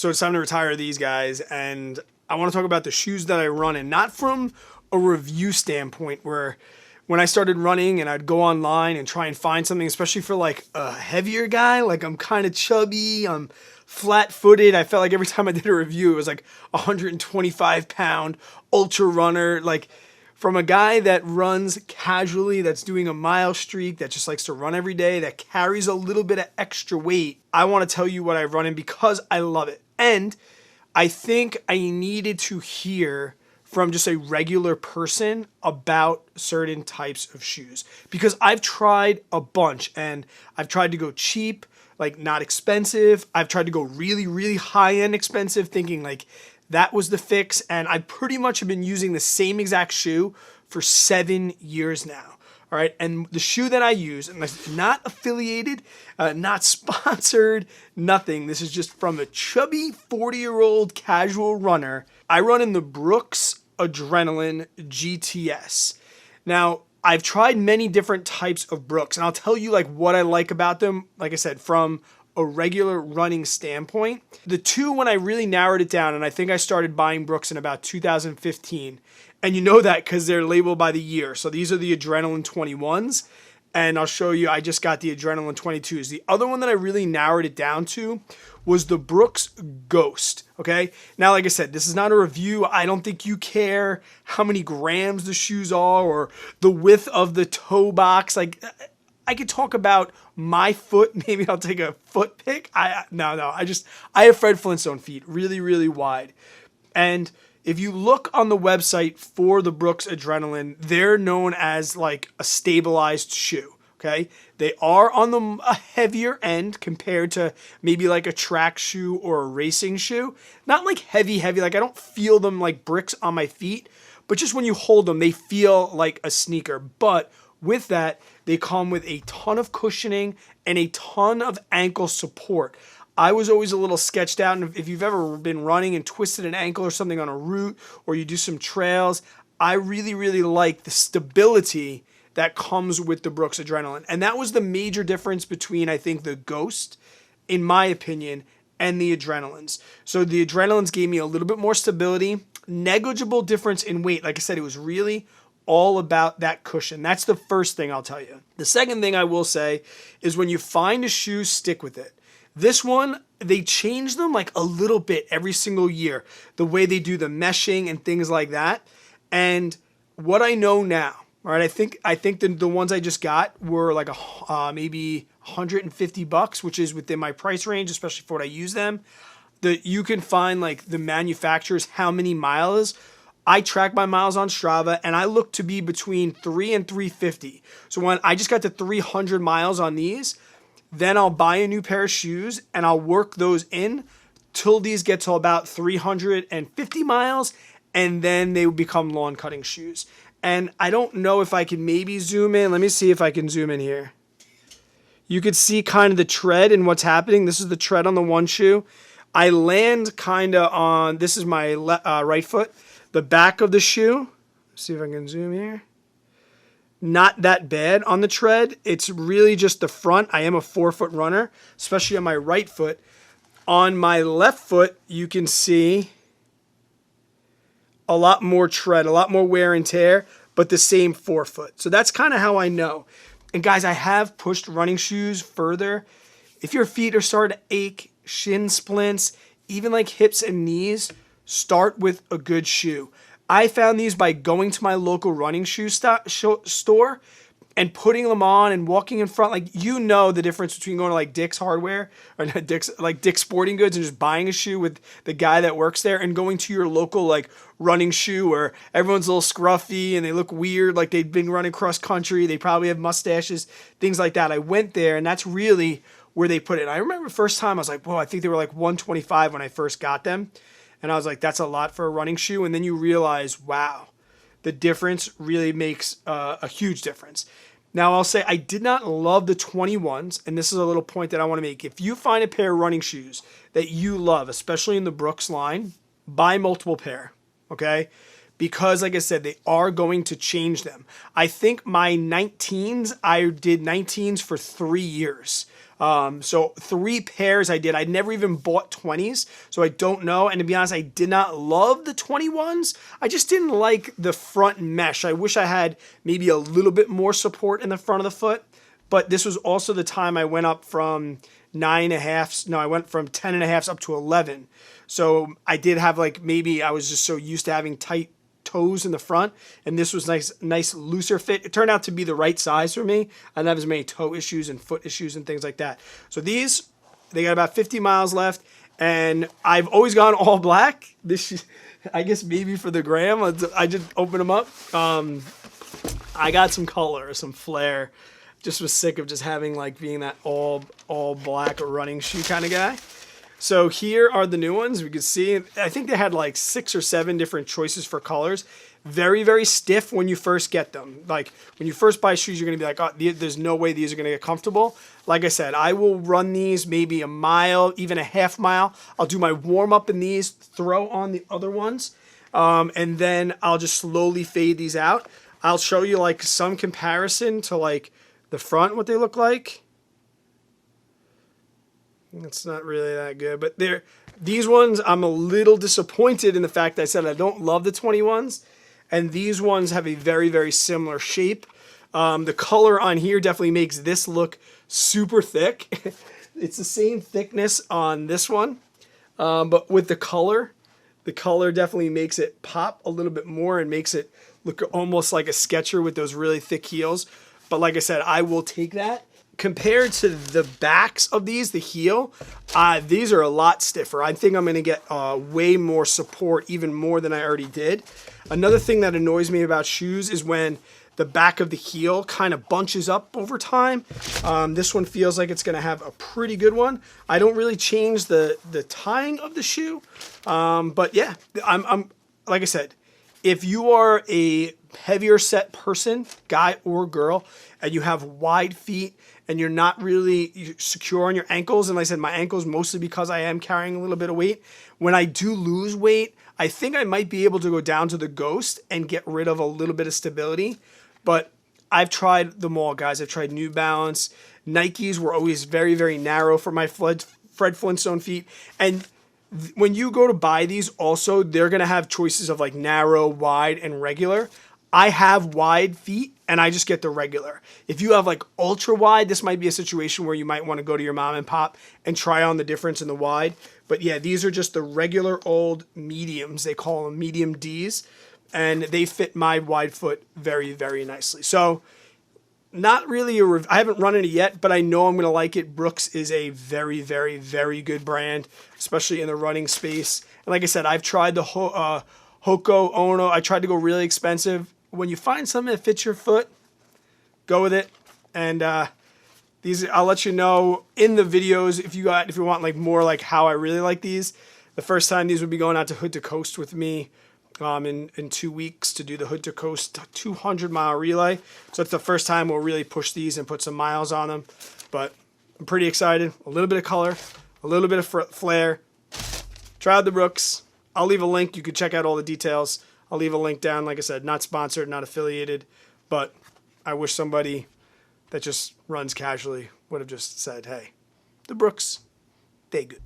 So it's time to retire these guys, and I want to talk about the shoes that I run in, not from a review standpoint where when I started running and I'd go online and try and find something, especially for like a heavier guy, like I'm kind of chubby, I'm flat-footed. I felt like every time I did a review, it was like 125-pound ultra runner, like from a guy that runs casually, that's doing a mile streak, that just likes to run every day, that carries a little bit of extra weight. I want to tell you what I run in because I love it. And I think I needed to hear from just a regular person about certain types of shoes because I've tried a bunch and I've tried to go cheap, like not expensive. I've tried to go really, really high-end expensive, thinking like that was the fix. And I pretty much have been using the same exact shoe for 7 years now. All right. And the shoe that I use, and it's not affiliated, not sponsored, nothing. This is just from a chubby 40-year-old casual runner. I run in the Brooks Adrenaline GTS. Now, I've tried many different types of Brooks, and I'll tell you like what I like about them. Like I said, from a regular running standpoint, the two, when I really narrowed it down, and I think I started buying Brooks in about 2015, and you know that because they're labeled by the year. So these are the Adrenaline 21s, and I'll show you, I just got the Adrenaline 22s. The other one that I really narrowed it down to was the Brooks Ghost, okay? Now, like I said, this is not a review. I don't think you care how many grams the shoes are or the width of the toe box. Like, I could talk about my foot. Maybe I'll take a foot pic. I have Fred Flintstone feet, really, really wide. And if you look on the website for the Brooks Adrenaline, they're known as like a stabilized shoe, okay? They are on the heavier end compared to maybe like a track shoe or a racing shoe. Not like heavy, like I don't feel them like bricks on my feet, but just when you hold them, they feel like a sneaker. But with that, they come with a ton of cushioning and a ton of ankle support. I was always a little sketched out, and if you've ever been running and twisted an ankle or something on a route, or you do some trails, I really, really like the stability that comes with the Brooks Adrenaline. And that was the major difference between, I think, the Ghost, in my opinion, and the Adrenalines. So the Adrenalines gave me a little bit more stability, negligible difference in weight. Like I said, it was really all about that cushion. That's the first thing I'll tell you. The second thing I will say is when you find a shoe, stick with it. This one, they change them like a little bit every single year, the way they do the meshing and things like that. And what I know now, all right, I think the ones I just got were like maybe $150, which is within my price range, especially for what I use them. You can find like the manufacturers, how many miles. I track my miles on Strava, and I look to be between 3 and 350. So when I just got to 300 miles on these, then I'll buy a new pair of shoes and I'll work those in till these get to about 350 miles, and then they become lawn cutting shoes. And I don't know if I can maybe zoom in. Let me see if I can zoom in here. You could see kind of the tread and what's happening. This is the tread on the one shoe. I land kind of on, this is my right foot, the back of the shoe. Let's see if I can zoom here. Not that bad on the tread. It's really just the front. I am a 4-foot runner, especially on my right foot. On my left foot, you can see a lot more tread, a lot more wear and tear, but the same 4-foot. So that's kind of how I know. And guys, I have pushed running shoes further. If your feet are starting to ache, shin splints, even like hips and knees, start with a good shoe. I found these by going to my local running shoe store and putting them on and walking in front. Like, you know the difference between going to like Dick's Hardware or not Dick's, like Dick's Sporting Goods, and just buying a shoe with the guy that works there, and going to your local like running shoe where everyone's a little scruffy and they look weird, like they've been running cross country. They probably have mustaches, things like that. I went there, and that's really where they put it. And I remember the first time I was like, whoa, I think they were like $125 when I first got them. And I was like, that's a lot for a running shoe. And then you realize, wow, the difference really makes a huge difference. Now, I'll say I did not love the 21s, and this is a little point that I want to make. If you find a pair of running shoes that you love, especially in the Brooks line, buy multiple pair, okay? Because, like I said, they are going to change them. I think my 19s, I did 19s for 3 years. So 3 pairs I did. I'd never even bought 20s, so I don't know. And to be honest, I did not love the 21s. I just didn't like the front mesh. I wish I had maybe a little bit more support in the front of the foot. But this was also the time I went up from 9.5s. No, I went from 10.5s up to 11. So I did have like, maybe I was just so used to having tight toes in the front, and this was nice looser fit. It turned out to be the right size for me. I didn't have as many toe issues and foot issues and things like that. So these, they got about 50 miles left, and I've always gone all black. This, I guess maybe for the gram, I just open them up. I got some color, some flair. Just was sick of just having like being that all black running shoe kind of guy. So here are the new ones. We can see, I think they had like 6 or 7 different choices for colors. Very, very stiff when you first get them. Like when you first buy shoes, you're going to be like, oh, there's no way these are going to get comfortable. Like I said, I will run these maybe a mile, even a half mile. I'll do my warm up in these, throw on the other ones, and then I'll just slowly fade these out. I'll show you like some comparison to like the front, what they look like. It's not really that good, but these ones, I'm a little disappointed in the fact that I said I don't love the 21s, and these ones have a very, very similar shape. The color on here definitely makes this look super thick. It's the same thickness on this one, but with the color definitely makes it pop a little bit more and makes it look almost like a Sketcher with those really thick heels. But like I said, I will take that. Compared to the backs of these, the heel, these are a lot stiffer. I think I'm going to get way more support, even more than I already did. Another thing that annoys me about shoes is when the back of the heel kind of bunches up over time. This one feels like it's going to have a pretty good one. I don't really change the tying of the shoe. But yeah, I'm like I said, if you are a heavier set person, guy or girl, and you have wide feet and you're not really secure on your ankles, and like I said, my ankles mostly because I am carrying a little bit of weight. When I do lose weight, I think I might be able to go down to the Ghost and get rid of a little bit of stability. But I've tried them all, guys. I've tried New Balance. Nikes were always very, very narrow for my Fred Flintstone feet. And when you go to buy these, also, they're going to have choices of like narrow, wide, and regular. I have wide feet, and I just get the regular. If you have like ultra wide, this might be a situation where you might want to go to your mom and pop and try on the difference in the wide. But yeah, these are just the regular old mediums. They call them medium Ds, and they fit my wide foot very, very nicely. So not really I haven't run it yet, but I know I'm going to like it. Brooks is a very, very, very good brand, especially in the running space. And like I said, I've tried the Hoka Ono. I tried to go really expensive. When you find something that fits your foot, go with it. And these, I'll let you know in the videos if you want like more like how I really like these. The first time these would be going out to Hood to Coast with me in 2 weeks to do the Hood to Coast 200-mile relay. So it's the first time we'll really push these and put some miles on them. But I'm pretty excited. A little bit of color, a little bit of flair. Try out the Brooks. I'll leave a link. You can check out all the details. I'll leave a link down. Like I said, not sponsored, not affiliated, but I wish somebody that just runs casually would have just said, hey, the Brooks, they good.